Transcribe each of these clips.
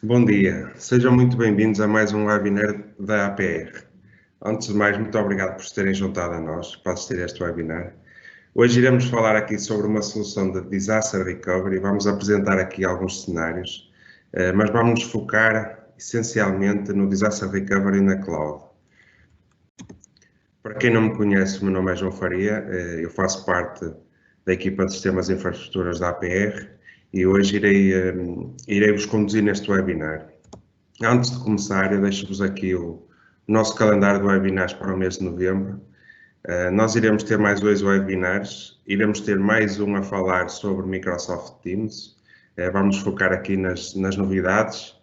Bom dia, sejam muito bem-vindos a mais um webinar da APR. Antes de mais, muito obrigado por se terem juntado a nós para assistir a este webinar. Hoje iremos falar aqui sobre uma solução de Disaster Recovery. Vamos apresentar aqui alguns cenários, mas vamos nos focar essencialmente no Disaster Recovery na Cloud. Para quem não me conhece, o meu nome é João Faria, eu faço parte da equipa de Sistemas e Infraestruturas da APR e hoje irei vos conduzir neste webinar. Antes de começar, eu deixo-vos aqui o nosso calendário de webinars para o mês de novembro. Nós iremos ter mais 2 webinars, iremos ter mais um a falar sobre Microsoft Teams, vamos focar aqui nas novidades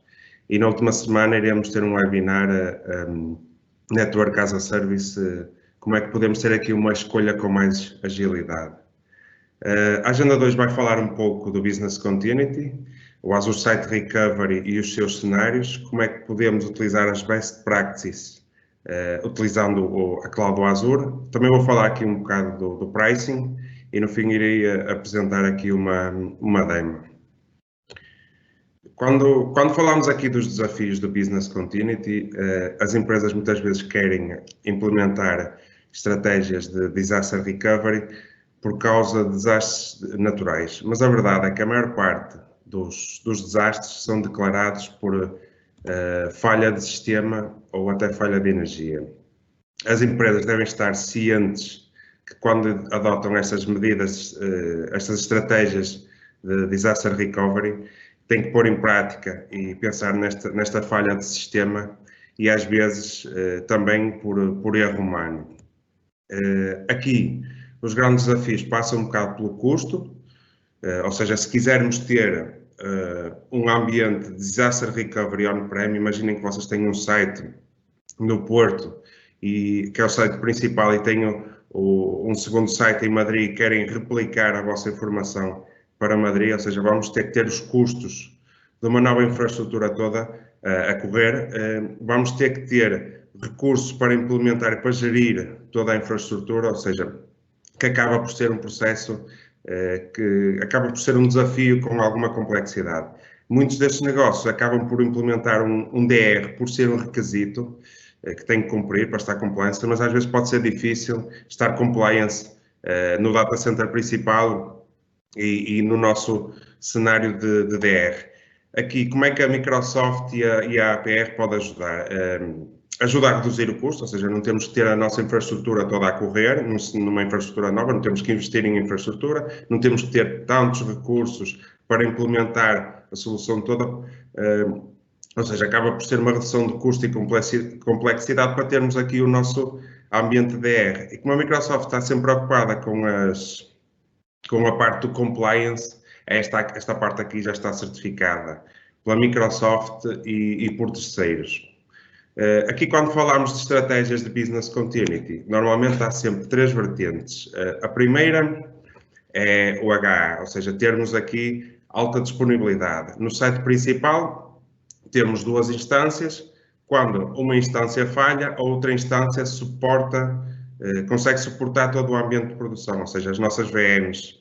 e na última semana iremos ter um webinar Network as a Service, como é que podemos ter aqui uma escolha com mais agilidade. A Agenda 2 vai falar um pouco do Business Continuity, o Azure Site Recovery e os seus cenários, como é que podemos utilizar as best practices utilizando a Cloud do Azure. Também vou falar aqui um bocado do pricing e no fim irei apresentar aqui uma demo. Quando falamos aqui dos desafios do Business Continuity, as empresas muitas vezes querem implementar estratégias de Disaster Recovery por causa de desastres naturais, mas a verdade é que a maior parte dos desastres são declarados por falha de sistema ou até falha de energia. As empresas devem estar cientes que quando adotam estas medidas, estas estratégias de Disaster Recovery, têm que pôr em prática e pensar nesta falha de sistema e às vezes também por erro humano. Aqui, os grandes desafios passam um bocado pelo custo, ou seja, se quisermos ter um ambiente de Disaster Recovery on-prem, imaginem que vocês têm um site no Porto, que é o site principal, e tenham um segundo site em Madrid e querem replicar a vossa informação para Madrid, ou seja, vamos ter que ter os custos de uma nova infraestrutura toda a correr, vamos ter que ter recursos para implementar e para gerir toda a infraestrutura, ou seja, que acaba por ser um processo que acaba por ser um desafio com alguma complexidade. Muitos destes negócios acabam por implementar um DR por ser um requisito que tem que cumprir para estar compliance, mas às vezes pode ser difícil estar compliance no data center principal e no nosso cenário de DR. Aqui, como é que a Microsoft e a APR podem ajudar? Ajuda a reduzir o custo, ou seja, não temos que ter a nossa infraestrutura toda a correr, numa infraestrutura nova, não temos que investir em infraestrutura, não temos que ter tantos recursos para implementar a solução toda, ou seja, acaba por ser uma redução de custo e complexidade para termos aqui o nosso ambiente DR. E como a Microsoft está sempre preocupada com a parte do compliance, esta parte aqui já está certificada pela Microsoft e por terceiros. Aqui, quando falamos de estratégias de Business Continuity, normalmente há sempre 3 vertentes. A primeira é o HA, ou seja, termos aqui alta disponibilidade. No site principal, temos 2 instâncias. Quando uma instância falha, a outra instância consegue suportar todo o ambiente de produção, ou seja, as nossas VMs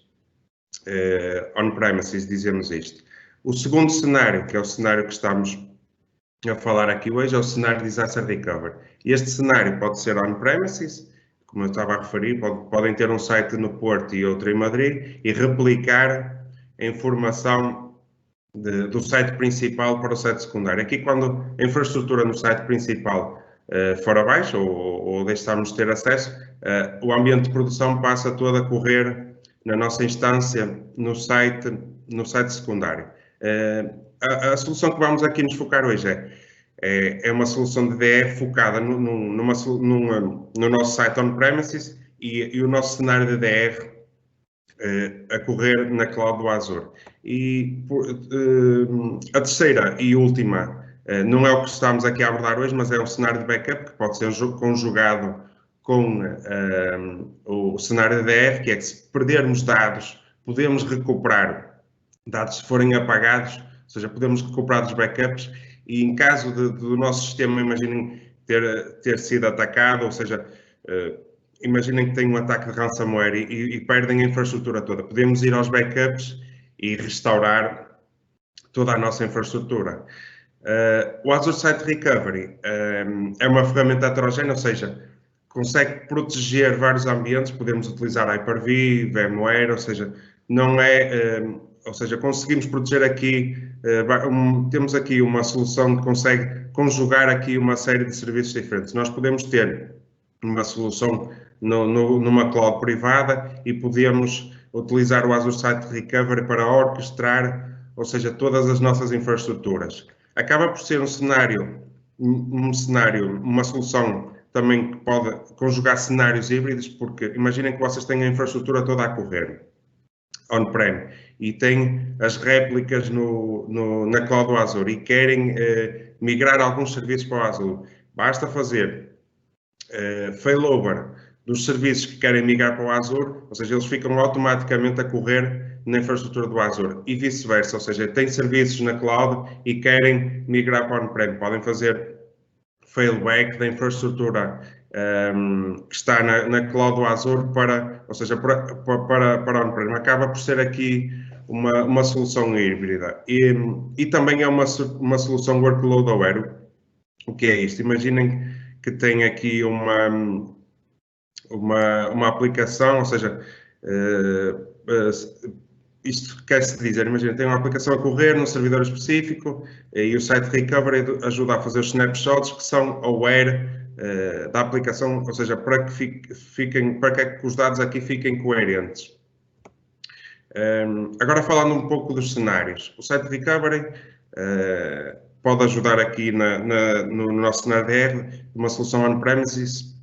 on-premises, dizemos isto. O segundo cenário, que é o cenário que estamos a falar aqui hoje, é o cenário de Disaster Recovery. Este cenário pode ser on-premises, como eu estava a referir, podem ter um site no Porto e outro em Madrid e replicar a informação do site principal para o site secundário. Aqui, quando a infraestrutura no site principal for abaixo ou deixarmos de ter acesso, o ambiente de produção passa todo a correr na nossa instância no site secundário. A solução que vamos aqui nos focar hoje é uma solução de DR focada no nosso site on-premises e o nosso cenário de DR a correr na Cloud do Azure. E a terceira e última não é o que estamos aqui a abordar hoje, mas é um cenário de backup que pode ser conjugado com o cenário de DR, que é que se perdermos dados, podemos recuperar dados se forem apagados, ou seja, podemos recuperar os backups e em caso do nosso sistema, imaginem ter sido atacado, ou seja, imaginem que tem um ataque de ransomware e perdem a infraestrutura toda. Podemos ir aos backups e restaurar toda a nossa infraestrutura. O Azure Site Recovery é uma ferramenta heterogénea, ou seja, consegue proteger vários ambientes, podemos utilizar Hyper-V, VMware, ou seja, não é, ou seja, conseguimos proteger aqui, temos aqui uma solução que consegue conjugar aqui uma série de serviços diferentes. Nós podemos ter uma solução numa cloud privada e podemos utilizar o Azure Site Recovery para orquestrar, ou seja, todas as nossas infraestruturas. Acaba por ser um cenário, uma solução também que pode conjugar cenários híbridos, porque imaginem que vocês têm a infraestrutura toda a correr on-prem e têm as réplicas na cloud do Azure e querem migrar alguns serviços para o Azure. Basta fazer failover dos serviços que querem migrar para o Azure, ou seja, eles ficam automaticamente a correr na infraestrutura do Azure e vice-versa, ou seja, têm serviços na cloud e querem migrar para on-prem. Podem fazer failback da infraestrutura que está na cloud do Azure ou seja, para on-prem. Acaba por ser aqui uma solução híbrida e também é uma solução workload aware. O que é isto? Imaginem que tem aqui uma aplicação, ou seja, isto quer-se dizer, imagina, tem uma aplicação a correr num servidor específico e o Site Recovery ajuda a fazer os snapshots que são aware da aplicação, ou seja, para que os dados aqui fiquem coerentes. Agora falando um pouco dos cenários, o Site Recovery pode ajudar aqui no nosso cenário DR, uma solução on-premises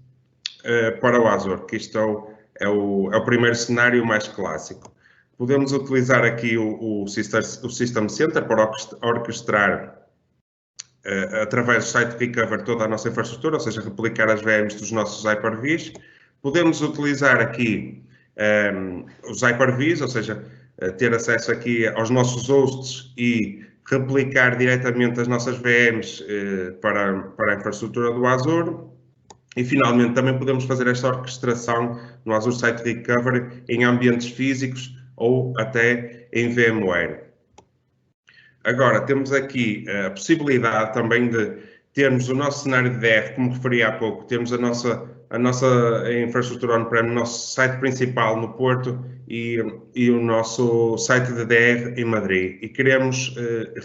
para o Azure, que isto é o primeiro cenário mais clássico. Podemos utilizar aqui o System Center para orquestrar através do Site Recovery toda a nossa infraestrutura, ou seja, replicar as VMs dos nossos Hyper-Vs. Podemos utilizar aqui os Hyper-Vs, ou seja, ter acesso aqui aos nossos hosts e replicar diretamente as nossas VMs para a infraestrutura do Azure. E, finalmente, também podemos fazer esta orquestração no Azure Site Recovery em ambientes físicos ou até em VMware. Agora, temos aqui a possibilidade também de termos o nosso cenário de DR, como referi há pouco, temos a nossa infraestrutura on-prem, o nosso site principal no Porto e o nosso site de DR em Madrid. E queremos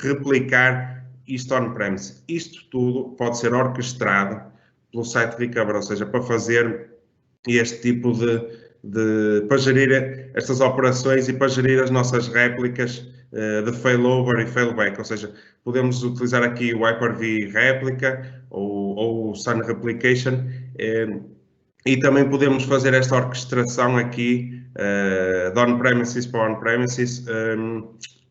replicar isto on-premise. Isto tudo pode ser orquestrado pelo Site Recovery, ou seja, para fazer este tipo para gerir estas operações e para gerir as nossas réplicas de failover e failback, ou seja, podemos utilizar aqui o Hyper-V réplica ou o Sun Replication e também podemos fazer esta orquestração aqui de on-premises para on-premises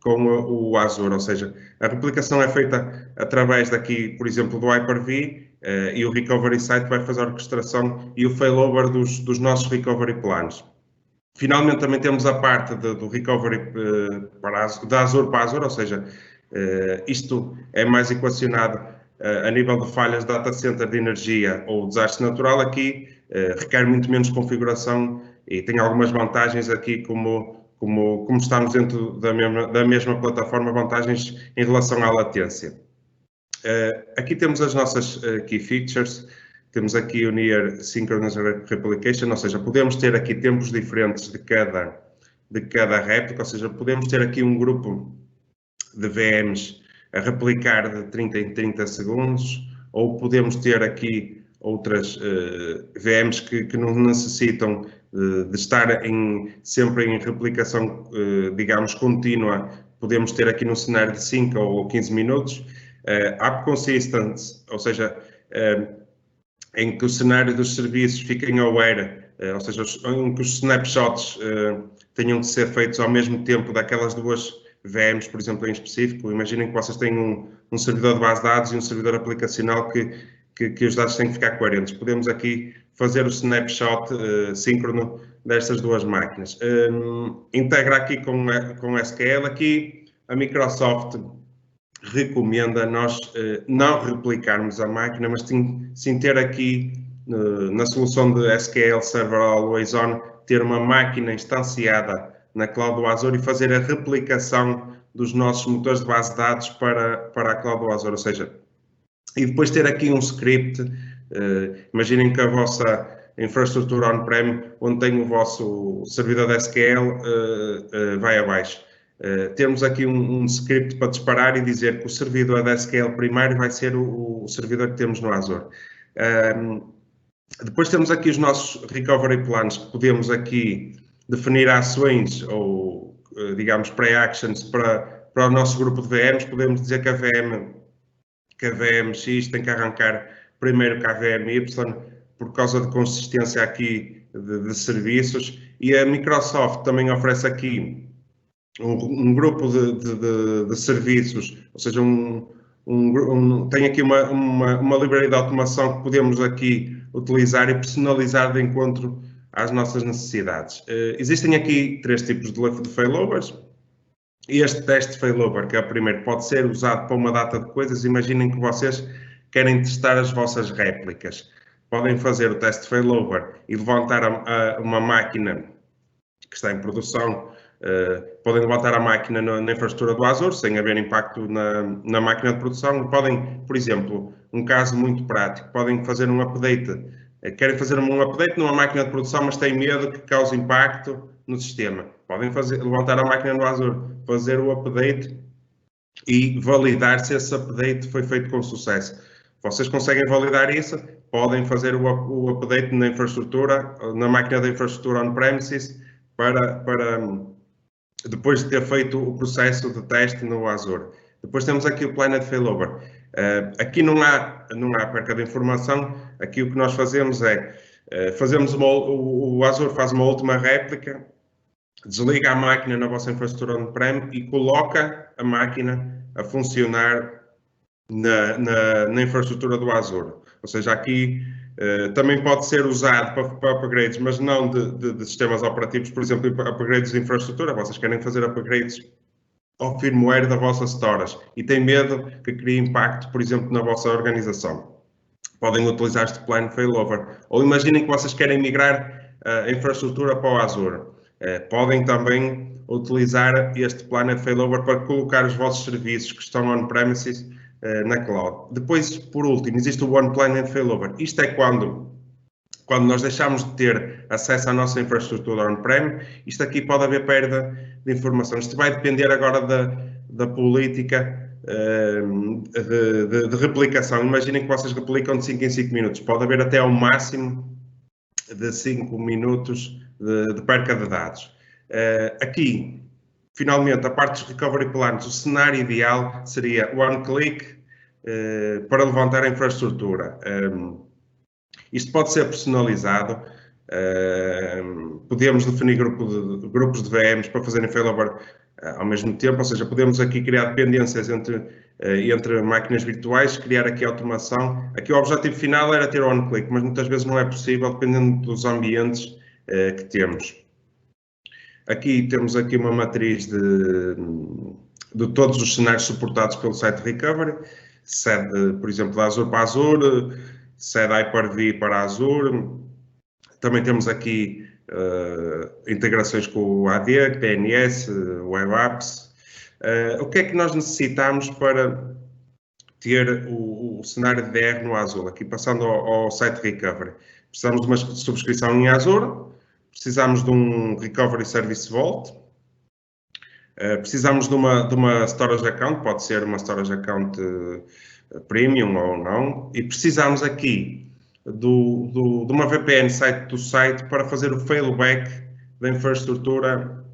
com o Azure, ou seja, a replicação é feita através daqui, por exemplo, do Hyper-V e o Recovery Site vai fazer a orquestração e o failover dos nossos recovery planos. Finalmente, também temos a parte do recovery da Azure para Azure, ou seja, isto é mais equacionado a nível de falhas de data center de energia ou desastre natural. Aqui requer muito menos configuração e tem algumas vantagens aqui, como estamos dentro da mesma plataforma, vantagens em relação à latência. Aqui temos as nossas key features. Temos aqui o Near Synchronous Replication, ou seja, podemos ter aqui tempos diferentes de cada réplica, ou seja, podemos ter aqui um grupo de VMs a replicar de 30 em 30 segundos, ou podemos ter aqui outras VMs que não necessitam de estar sempre em replicação, digamos, contínua. Podemos ter aqui no cenário de 5 ou 15 minutos. App Consistent, ou seja, em que o cenário dos serviços fiquem aware, ou seja, em que os snapshots tenham de ser feitos ao mesmo tempo daquelas duas VMs, por exemplo, em específico. Imaginem que vocês têm um servidor de base de dados e um servidor aplicacional que os dados têm que ficar coerentes. Podemos aqui fazer o snapshot síncrono destas duas máquinas. Integra aqui com SQL. Aqui a Microsoft recomenda nós não replicarmos a máquina, mas sim ter aqui na solução de SQL Server Always On, ter uma máquina instanciada na cloud do Azure e fazer a replicação dos nossos motores de base de dados para a cloud do Azure, ou seja, e depois ter aqui um script, imaginem que a vossa infraestrutura on-prem, onde tem o vosso servidor de SQL, vai abaixo. Temos aqui um script para disparar e dizer que o servidor de SQL primário vai ser o servidor que temos no Azure. Depois temos aqui os nossos recovery plans, que podemos aqui definir ações ou, digamos, pre-actions para o nosso grupo de VMs. Podemos dizer que a VM X tem que arrancar primeiro que a VM Y, por causa de consistência aqui de serviços. E a Microsoft também oferece aqui um grupo de serviços, ou seja, tem aqui uma libreria de automação que podemos aqui utilizar e personalizar de encontro às nossas necessidades. Existem aqui 3 tipos de failovers. Este teste de failover, que é o primeiro, pode ser usado para uma data de coisas. Imaginem que vocês querem testar as vossas réplicas. Podem fazer o teste de failover e levantar uma máquina que está em produção. Podem levantar a máquina na infraestrutura do Azure, sem haver impacto na máquina de produção. Podem, por exemplo, um caso muito prático, podem fazer um update. Querem fazer um update numa máquina de produção, mas têm medo que cause impacto no sistema. Podem levantar a máquina no Azure, fazer o update e validar se esse update foi feito com sucesso. Vocês conseguem validar isso, podem fazer o update na infraestrutura, na máquina da infraestrutura on-premises, para depois de ter feito o processo de teste no Azure. Depois temos aqui o Planned Failover. Aqui não há perca de informação. Aqui o que nós fazemos é, o Azure faz uma última réplica, desliga a máquina na vossa infraestrutura on-prem e coloca a máquina a funcionar na infraestrutura do Azure. Ou seja, aqui também pode ser usado para upgrades, mas não de sistemas operativos, por exemplo, upgrades de infraestrutura. Vocês querem fazer upgrades ao firmware da vossa storage e têm medo que crie impacto, por exemplo, na vossa organização. Podem utilizar este Plan Failover. Ou imaginem que vocês querem migrar a infraestrutura para o Azure. Podem também utilizar este Planned Failover para colocar os vossos serviços que estão on-premises na cloud. Depois, por último, existe o One Planned Failover. Isto é quando nós deixamos de ter acesso à nossa infraestrutura on-prem. Isto aqui pode haver perda de informação. Isto vai depender agora da política de replicação. Imaginem que vocês replicam de 5 em 5 minutos. Pode haver até ao máximo de 5 minutos de perca de dados. Aqui, finalmente, a parte dos recovery plans, o cenário ideal seria one click para levantar a infraestrutura. Isto pode ser personalizado. Podemos definir grupos de VMs para fazerem failover ao mesmo tempo, ou seja, podemos aqui criar dependências entre máquinas virtuais, criar aqui automação. Aqui o objetivo final era ter one click, mas muitas vezes não é possível, dependendo dos ambientes que temos. Aqui temos aqui uma matriz de todos os cenários suportados pelo site Recovery, sede, por exemplo, da Azure para Azure, sede Hyper-V para Azure. Também temos aqui integrações com o AD, PNS, Web Apps. O que é que nós necessitamos para ter o cenário de DR no Azure? Aqui passando ao site Recovery. Precisamos de uma subscrição em Azure, precisamos de um Recovery Service Vault, precisamos de uma Storage Account, pode ser uma Storage Account Premium ou não, e precisamos aqui de uma VPN site do site para fazer o failback da infraestrutura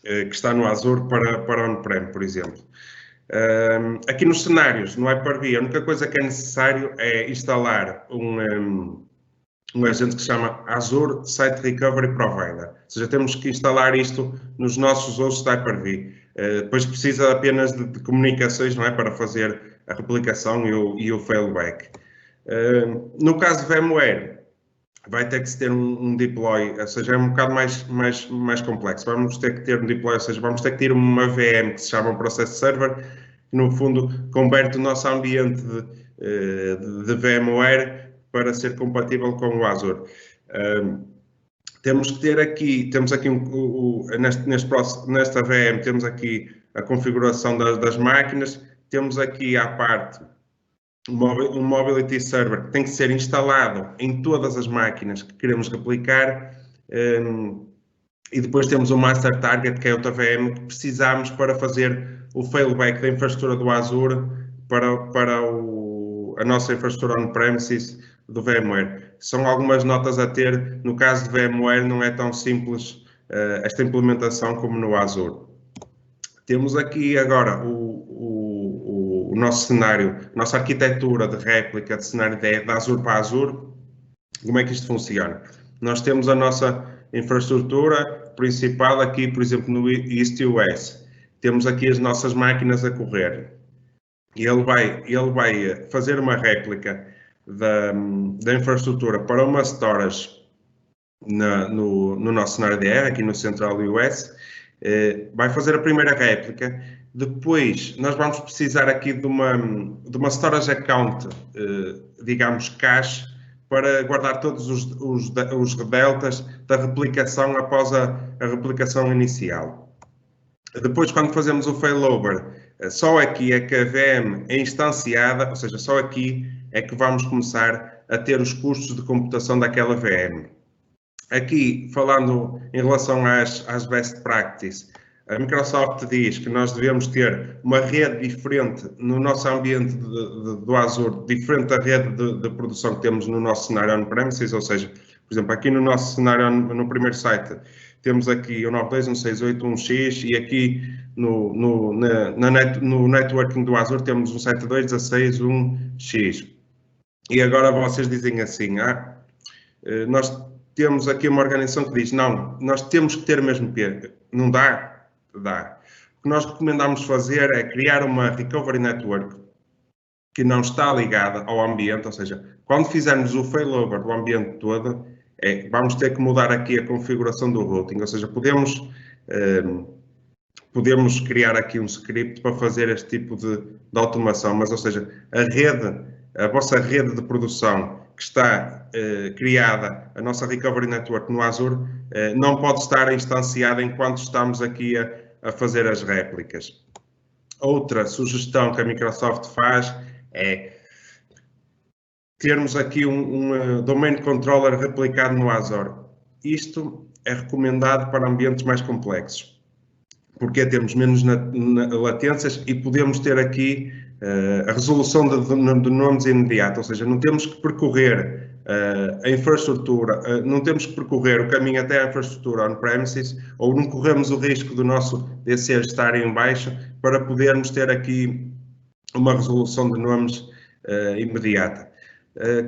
que está no Azure para on-prem, por exemplo. Aqui nos cenários, no Hyper-V, a única coisa que é necessário é instalar um agente que se chama Azure Site Recovery Provider. Ou seja, temos que instalar isto nos nossos hosts de Hyper-V. Depois precisa apenas de comunicações, não é, para fazer a replicação e o failback. No caso de VMware, vai ter que se ter um deploy, ou seja, é um bocado mais complexo. Vamos ter que ter um deploy, ou seja, vamos ter que ter uma VM que se chama um Process Server, que no fundo converte o nosso ambiente de VMware para ser compatível com o Azure. temos que ter aqui, nesta VM, temos aqui a configuração das máquinas, temos aqui à parte um Mobility Server que tem que ser instalado em todas as máquinas que queremos replicar, e depois temos o Master Target, que é outra VM que precisamos para fazer o failback da infraestrutura do Azure para a nossa infraestrutura on-premises do VMware. São algumas notas a ter. No caso de VMware, não é tão simples esta implementação como no Azure. Temos aqui agora o nosso cenário, nossa arquitetura de réplica de cenário de Azure para Azure. Como é que isto funciona? Nós temos a nossa infraestrutura principal aqui, por exemplo, no East US. Temos aqui as nossas máquinas a correr. E ele vai fazer uma réplica da infraestrutura para uma storage no nosso cenário DR, aqui no Central US. Vai fazer a primeira réplica. Depois, nós vamos precisar aqui de uma storage account, digamos, cache, para guardar todos os deltas da replicação após a replicação inicial. Depois, quando fazemos o failover, só aqui é que a VM é instanciada, ou seja, só aqui é que vamos começar a ter os custos de computação daquela VM. Aqui, falando em relação às best practices, a Microsoft diz que nós devemos ter uma rede diferente no nosso ambiente do Azure, diferente da rede de produção que temos no nosso cenário on-premises, ou seja, por exemplo, aqui no nosso cenário, no primeiro site, temos aqui o 92.168.1x e aqui no networking do Azure temos um 72.16.1x. E agora vocês dizem assim, nós temos aqui uma organização que diz, não, nós temos que ter mesmo P. Não dá? Dá. O que nós recomendamos fazer é criar uma Recovery Network que não está ligada ao ambiente, ou seja, quando fizermos o failover do ambiente todo, vamos ter que mudar aqui a configuração do routing, ou seja, podemos criar aqui um script para fazer este tipo de automação, mas, ou seja, a vossa rede de produção que está criada, a nossa Recovery Network no Azure, não pode estar instanciada enquanto estamos aqui a fazer as réplicas. Outra sugestão que a Microsoft faz é termos aqui um Domain Controller replicado no Azure. Isto é recomendado para ambientes mais complexos, porque temos menos latências e podemos ter aqui a resolução de nomes imediata, ou seja, não temos que percorrer a infraestrutura, não temos que percorrer o caminho até a infraestrutura on-premises, ou não corremos o risco do nosso DC estar em baixo para podermos ter aqui uma resolução de nomes imediata.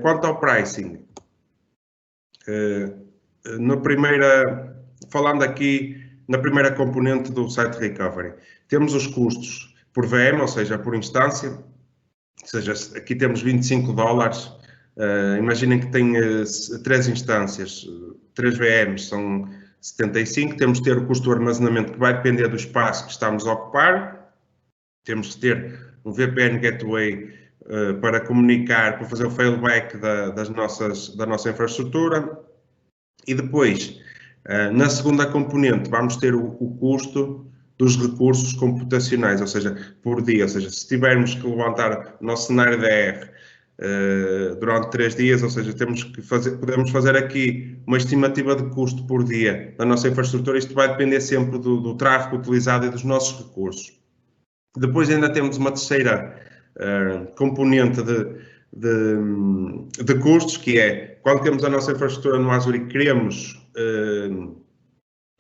Quanto ao pricing, falando aqui na primeira componente do Site Recovery, temos os custos por VM, ou seja, por instância, ou seja, aqui temos $25, imaginem que tem 3 instâncias, 3 VMs, são 75, temos que ter o custo do armazenamento que vai depender do espaço que estamos a ocupar, temos que ter um VPN Gateway para comunicar, para fazer o failback da nossa infraestrutura, e depois, na segunda componente, vamos ter o custo dos recursos computacionais, ou seja, por dia, ou seja, se tivermos que levantar o nosso cenário DR durante 3 dias, ou seja, podemos fazer aqui uma estimativa de custo por dia da nossa infraestrutura, isto vai depender sempre do tráfego utilizado e dos nossos recursos. Depois ainda temos uma terceira componente de custos, que é quando temos a nossa infraestrutura no Azure e queremos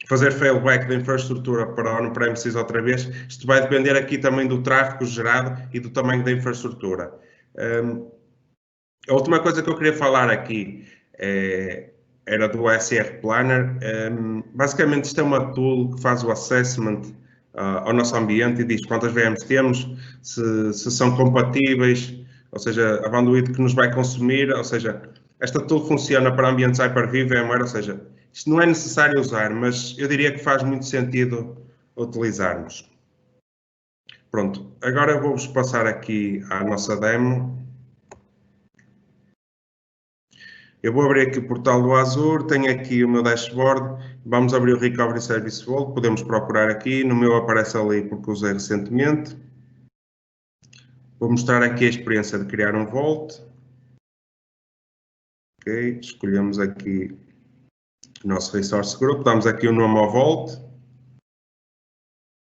fazer failback da infraestrutura para on-premises outra vez, isto vai depender aqui também do tráfego gerado e do tamanho da infraestrutura. A última coisa que eu queria falar aqui era do SR Planner. Basicamente, isto é uma tool que faz o assessment ao nosso ambiente e diz quantas VMs temos, se são compatíveis, ou seja, a bandwidth que nos vai consumir, ou seja, esta tool funciona para ambientes Hyper-V, VMware, ou seja, isto não é necessário usar, mas eu diria que faz muito sentido utilizarmos. Pronto, agora eu vou-vos passar aqui à nossa demo. Eu vou abrir aqui o portal do Azure, tenho aqui o meu dashboard, vamos abrir o Recovery Service Vault, podemos procurar aqui, no meu aparece ali porque usei recentemente. Vou mostrar aqui a experiência de criar um Vault. Ok, escolhemos aqui o nosso Resource Group, damos aqui o nome ao Vault.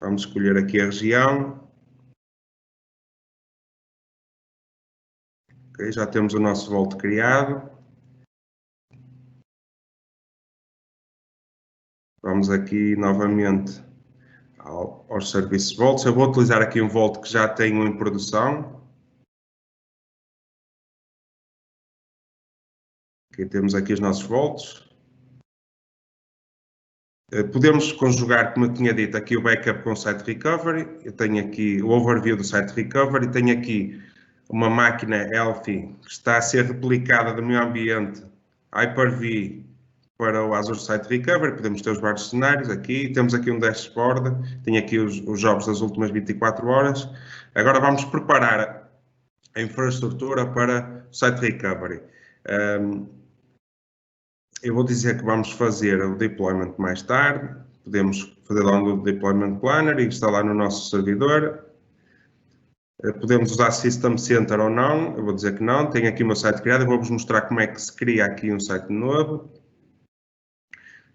Vamos escolher aqui a região. Ok, já temos o nosso Vault criado. Vamos aqui novamente aos Service Vaults. Eu vou utilizar aqui um Vault que já tenho em produção. Aqui temos aqui os nossos Vaults. Podemos conjugar, como eu tinha dito, aqui o backup com o Site Recovery. Eu tenho aqui o overview do Site Recovery. Tenho aqui uma máquina Healthy que está a ser replicada do meu ambiente Hyper-V para o Azure Site Recovery. Podemos ter os vários cenários aqui. Temos aqui um dashboard. Tenho aqui os jobs das últimas 24 horas. Agora vamos preparar a infraestrutura para o Site Recovery. Eu vou dizer que vamos fazer o deployment mais tarde. Podemos fazer download do Deployment Planner e instalar no nosso servidor. Podemos usar System Center ou não. Eu vou dizer que não. Tenho aqui o meu site criado. Eu vou-vos mostrar como é que se cria aqui um site novo.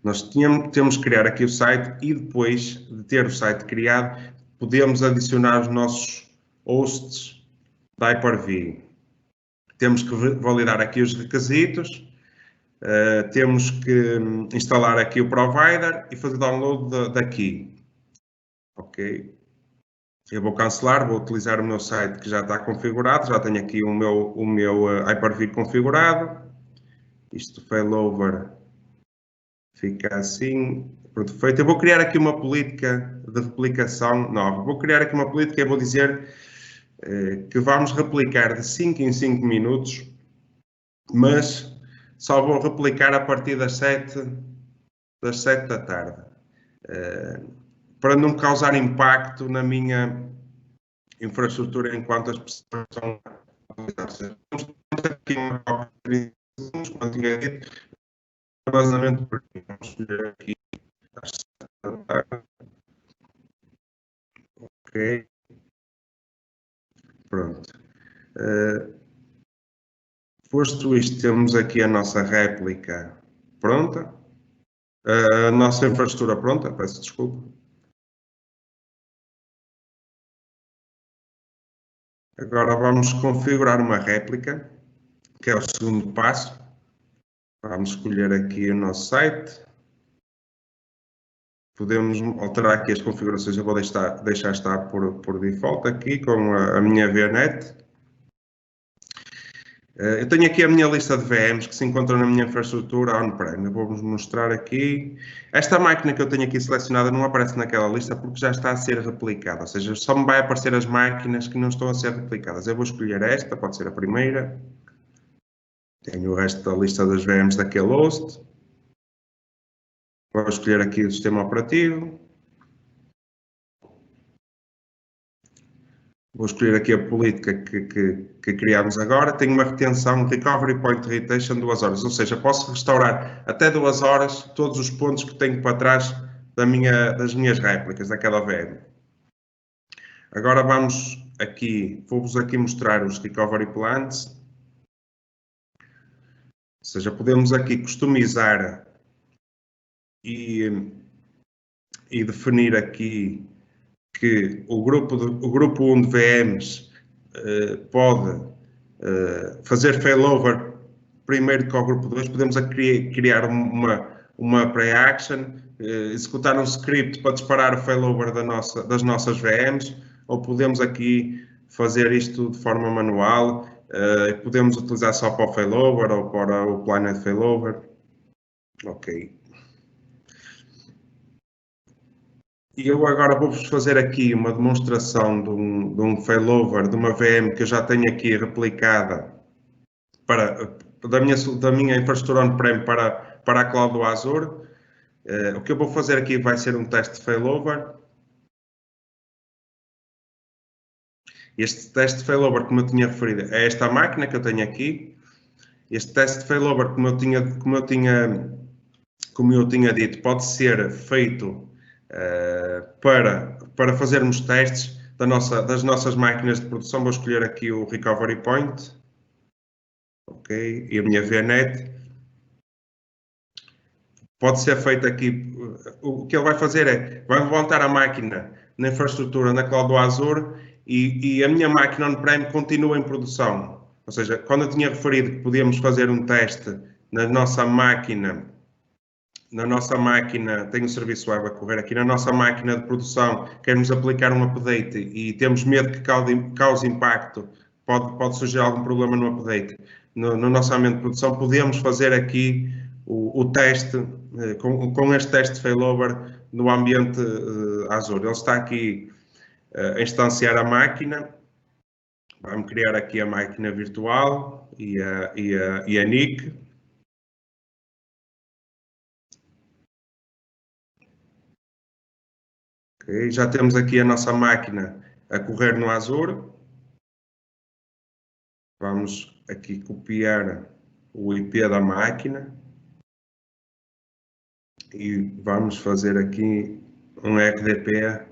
Nós temos que criar aqui o site e depois de ter o site criado, podemos adicionar os nossos hosts da Hyper-V. Temos que validar aqui os requisitos. Temos que instalar aqui o provider e fazer download daqui. Ok. Eu vou cancelar, vou utilizar o meu site que já está configurado, já tenho aqui o meu Hyper-V configurado. Isto failover fica assim, pronto, feito. Eu vou criar aqui uma política de replicação nova. Vou criar aqui uma política e vou dizer que vamos replicar de 5 em 5 minutos, mas só vou replicar a partir das 7 da tarde, para não causar impacto na minha infraestrutura enquanto as pessoas estão a utilizar. Temos aqui uma cópia de segundos, como tinha dito, vazamento por aqui. Vamos escolher aqui às 7 da tarde. Ok. Pronto. Posto isto, temos aqui a nossa réplica pronta. A nossa infraestrutura pronta, peço desculpa. Agora vamos configurar uma réplica, que é o segundo passo. Vamos escolher aqui o nosso site. Podemos alterar aqui as configurações, eu vou deixar estar por default aqui com a minha VNet. Eu tenho aqui a minha lista de VMs que se encontram na minha infraestrutura on-prem. Eu vou-vos mostrar aqui. Esta máquina que eu tenho aqui selecionada não aparece naquela lista porque já está a ser replicada, ou seja, só me vai aparecer as máquinas que não estão a ser replicadas. Eu vou escolher esta, pode ser a primeira. Tenho o resto da lista das VMs daquele host. Vou escolher aqui o sistema operativo. Vou escolher aqui a política que criámos agora. Tenho uma retenção, Recovery Point Retention, 2 horas. Ou seja, posso restaurar até 2 horas todos os pontos que tenho para trás das minhas réplicas, daquela VM. Agora vamos aqui, vou-vos aqui mostrar os Recovery Plans. Ou seja, podemos aqui customizar e definir aqui que o grupo 1 de VMs pode fazer failover primeiro que o grupo 2. Podemos criar uma pre-action, executar um script para disparar o failover das nossas VMs, ou podemos aqui fazer isto de forma manual. Podemos utilizar só para o failover ou para o planned failover. Ok. E eu agora vou-vos fazer aqui uma demonstração de um failover de uma VM que eu já tenho aqui replicada da minha infraestrutura on-prem para a cloud do Azure. O que eu vou fazer aqui vai ser um teste de failover. Este teste de failover, como eu tinha referido, é esta máquina que eu tenho aqui. Este teste de failover, como eu tinha dito, pode ser feito para fazermos testes das nossas máquinas de produção. Vou escolher aqui o Recovery Point, ok, e a minha VNet. Pode ser feito aqui, o que ele vai fazer é, vai levantar a máquina na infraestrutura na Cloud do Azure e a minha máquina on-prem continua em produção. Ou seja, quando eu tinha referido que podíamos fazer um teste na nossa máquina, tem um serviço web a correr aqui, na nossa máquina de produção, queremos aplicar um update e temos medo que cause impacto, pode surgir algum problema no update, no nosso ambiente de produção, podemos fazer aqui o teste, com este teste de failover no ambiente Azure. Ele está aqui a instanciar a máquina, vamos criar aqui a máquina virtual e a NIC. Okay, já temos aqui a nossa máquina a correr no Azure. Vamos aqui copiar o IP da máquina e vamos fazer aqui um RDP